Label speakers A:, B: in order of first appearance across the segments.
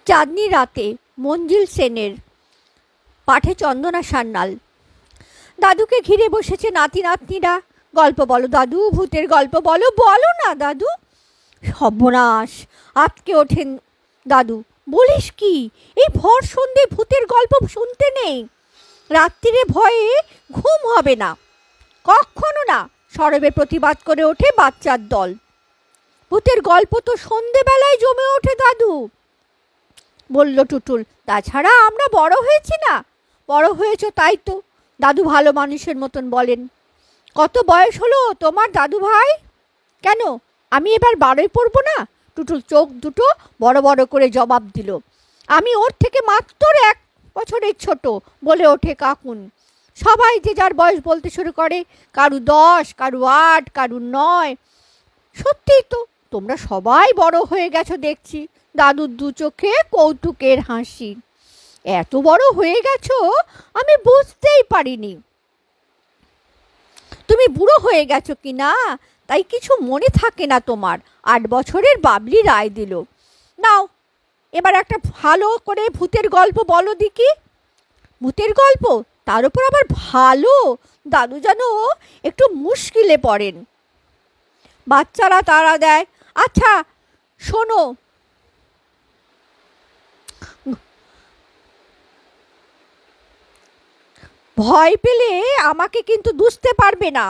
A: চাঁদনি রাতে মঞ্জিল সেনের পাঠে চন্দনা সান্যাল। দাদুকে ঘিরে বসেছে নাতি নাতনিরা। গল্প বলো দাদু, ভূতের গল্প বলো। বলো না দাদু। সর্বনাশ, আটকে ওঠেন দাদু। বলিস কি, এই ভর সন্ধে ভূতের গল্প শুনতে নেই? রাত্রিরে ভয়ে ঘুম হবে না। কখনো না, সরবে প্রতিবাদ করে ওঠে বাচ্চার দল। ভূতের গল্প তো সন্ধেবেলায় জমে ওঠে দাদু, বলল টুটুল। তাছাড়া আমরা বড় হয়েছি না। বড় হয়েছ তাই তো, দাদু ভালো মানুষের মতন বলেন। কত বয়স হলো তোমার দাদু ভাই? কেন, আমি এবার 12 পড়ব না? টুটুল চোখ দুটো বড় বড় করে জবাব দিল। আমি ওর থেকে মাত্র 1 বছরের ছোট, বলে ওঠে কাকুন। সবাই যে যার বয়স বলতে শুরু করে, কারু 10, কারু 8, কারু 9। সত্যিই তো, তোমরা সবাই বড় হয়ে গেছো দেখছি। দাদুর 2 চোখে কৌতুকের হাসি। এত বড় হয়ে গেছো আমি বুঝতেই পারিনি। তুমি বুড়ো হয়ে গেছো কি না তাই কিছু মনে থাকে না তোমার। 8 বছরের বাবলি রায় দিল। নাও, এবার একটা ভালো করে ভূতের গল্প বলো দেখি। ভূতের গল্প, তার উপর আবার ভালো? দাদু যেন একটু মুশকিলে পড়েন। বাচ্চারা তাড়া দেয়। আচ্ছা শোনো, ভয় পেলে আমাকে কিন্তু দুষতে পারবে না।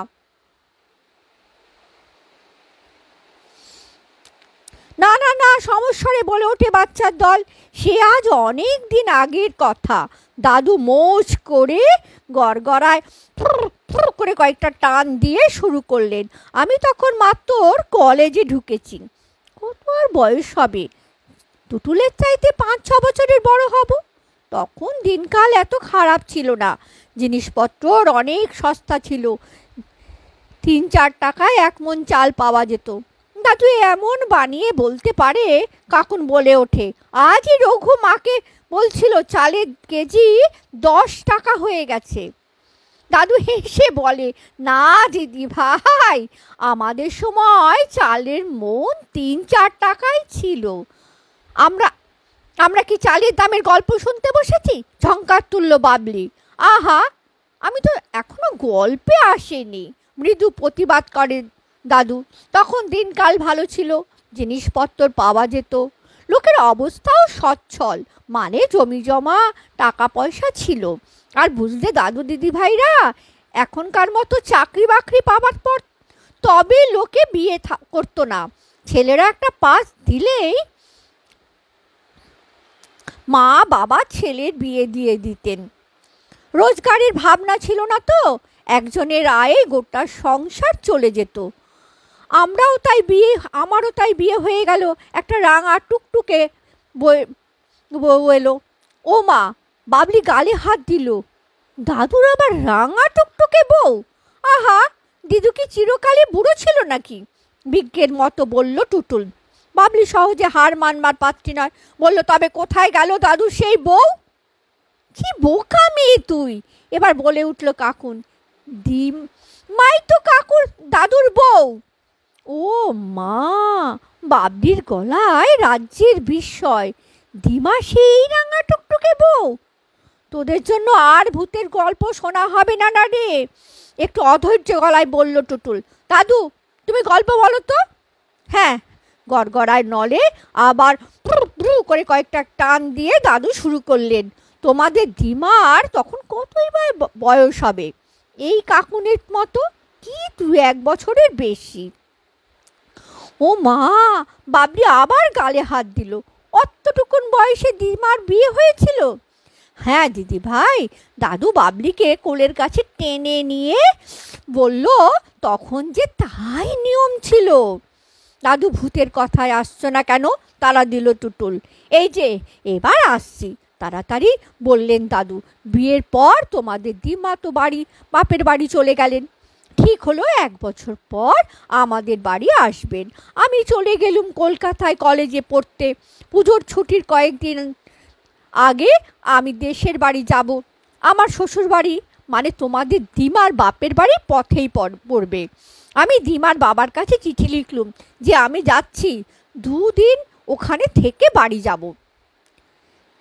A: না না না, সমস্যারে বলে ওঠে বাচ্চার দল। সে আজ অনেক দিন আগের কথা। দাদু মোচ করে গড়গড়ায় করে কয়েকটা টান দিয়ে শুরু করলেন। আমি তখন মাত্র কলেজে ঢুকেছি। কত আর বয়স হবে, টুটুলের চাইতে 5-6 বছরের বড় হব। তখন দিনকাল এত খারাপ ছিল না, জিনিসপত্র অনেক সস্তা ছিল। 3-4 টাকায় 1 মণ চাল পাওয়া যেত। দাদু এমন বানিয়ে বলতে পারে, কাকুন বলে ওঠে। আজই রঘু মাকে বলছিল চালের কেজি 10 টাকা হয়ে গেছে। দাদু হেসে বলে, না দিদি ভাই, আমাদের সময় চালের মণ 3-4 টাকাই ছিল। আমরা কি চালের দামের গল্প শুনতে বসেছি? ঝংকার তুলল বাবলি। আহা, আমি তো এখনো গল্পে আসেনি, মৃদু প্রতিবাদ করে দাদু। তখন দিনকাল ভালো ছিল, জিনিসপত্র পাওয়া যেত, লোকের অবস্থাও সচ্ছল, মানে জমি জমা টাকা পয়সা ছিল। আর বুঝলে দাদু দিদি ভাইরা, এখনকার মতো চাকরি বাকরি পাবার পর তবে লোকে বিয়ে করতো না। ছেলেরা একটা পাস দিলেই মা বাবা ছেলের বিয়ে দিয়ে দিতেন। রোজগারের ভাবনা ছিল না তো, একজনের আয়ে গোটা সংসার চলে যেত। আমারও তাই বিয়ে হয়ে গেল। একটা রাঙা টুকটুকে বউ এলো। ও মা, বাবলি গালে হাত দিল। দাদুর আবার রাঙা টুকটুকে বউ? আহা, দিদু কি চিরকালই বুড়ো ছিল নাকি? বিজ্ঞের মতো বলল টুটুল। বাবলি সহজে হার মানবার পাত্রী নয়, বলল, তবে কোথায় গেল দাদু সেই বউ? কি বোকা মেয়ে তুই, এবার বলে উঠল কাকুন। মাই তো কাকুর দাদুর বউ। ও মা, বাবলির গলায় রাজ্যের বিস্ময়। দিমা সেই রাঙা টুকটুকে বউ? তোদের জন্য আর ভূতের গল্প শোনা হবে না না রে, একটু অধৈর্য গলায় বলল টুটুল। দাদু, তুমি গল্প বলো তো। হ্যাঁ, গড়গড়ায় নলে আবার করে কয়েকটা টান দিয়ে দাদু শুরু করলেন। তোমাদের দিমার তখন কতই বা বয়স হবে? এই কাকুনের মতো, কি 2-1 বছরের বেশি। ও মা, বাবলি আবার গালে হাত দিল। অতটুকুন বয়সে দিমার বিয়ে হয়েছিল? হ্যাঁ দিদি ভাই, দাদু বাবলিকে কোলের কাছে টেনে নিয়ে বলল, তখন যে তাই নিয়ম ছিল। দাদু, ভূতের কথায় আসছো না কেন? তারা দিল টুটুল। এই যে এবার আসছি, তাড়াতাড়ি বললেন দাদু। বিয়ের পর তোমাদের দিমা তো বাপের বাড়ি চলে গেলেন। ঠিক হলো 1 বছর পর আমাদের বাড়ি আসবেন। আমি চলে গেলুম কলকাতায় কলেজে পড়তে। পুজোর ছুটির কয়েকদিন আগে আমি দেশের বাড়ি যাব। আমার শ্বশুর বাড়ি, মানে তোমাদের দিমার বাপের বাড়ি পথেই পড়বে। আমি দিমার বাবার কাছে চিঠি লিখলুম যে আমি যাচ্ছি, 2 দিন ওখানে থেকে বাড়ি যাব।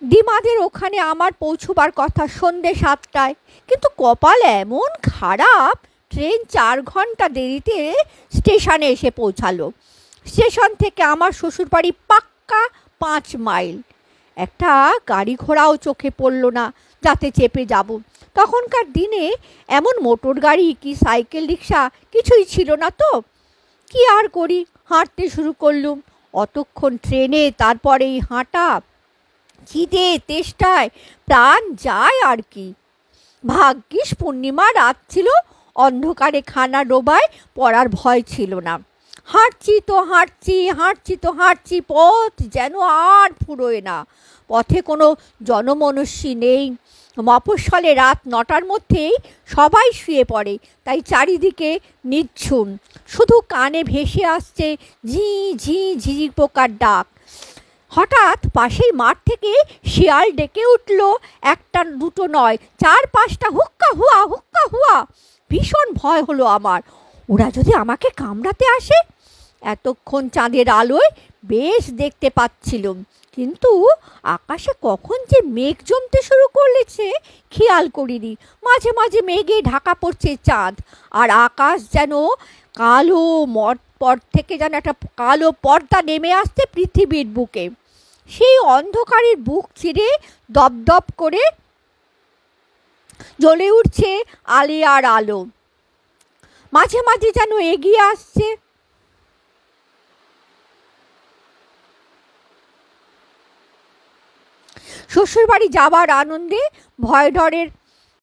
A: ডিমাদের ওখানে আমার পৌঁছবার কথা সন্ধ্যে 7টায়, কিন্তু কপাল এমন খারাপ, ট্রেন 4 ঘন্টা দেরিতে স্টেশনে এসে পৌঁছালো। স্টেশন থেকে আমার শ্বশুরবাড়ি পাক্কা 5 মাইল। একটা গাড়ি ঘোড়াও চোখে পড়ল না যাতে চেপে যাব। তখনকার দিনে এমন মোটর গাড়ি কি সাইকেল রিক্সা কিছুই ছিল না তো। কি আর করি, হাঁটতে শুরু করলুম। অতক্ষণ ট্রেনে, তারপরে এই হাঁটা, খিদে তেষ্টায় প্রাণ যায় আর কি। ভাগ্যিস পূর্ণিমা রাত ছিল, অন্ধকারে খানা ডোবায় পড়ার ভয় ছিল না। হাঁটছি তো হাঁটছি, হাঁটছি তো হাঁটছি, পথ যেন আর ফুরোয় না। পথে কোনো জনমনস্বী নেই। মফস্বলে রাত 9টার মধ্যেই সবাই শুয়ে পড়ে, তাই চারিদিকে নিঝুম। শুধু কানে ভেসে আসছে ঝি ঝি ঝিঝি পোকার ডাক। হঠাৎ পাশের মাঠ থেকে শিয়াল ডেকে উঠল। একটা দুটো নয়, 4-5টা, হুক্কা হুয়া হুক্কা হুয়া। ভীষণ ভয় হলো আমার। ওরা যদি আমাকে কামড়াতে আসে। এতক্ষণ চাঁদের আলোয় বেশ দেখতে পাচ্ছিলুম, কিন্তু আকাশে কখন যে মেঘ জমতে শুরু করলেছে খেয়াল করিনি। মাঝে মাঝে মেঘে ঢাকা পড়ছে চাঁদ, আর আকাশ যেন কালো, পর থেকে যেন একটা কালো পর্দা নেমে আসছে পৃথিবীর বুকে। সেই অন্ধকারের বুক চিরে দপদপ করে জ্বলে উঠছে আলিয়ার আলো। মাঝে মাঝে যেন এগিয়ে আসছে। শ্বশুরবাড়ি যাবার আনন্দে ভয় ডরের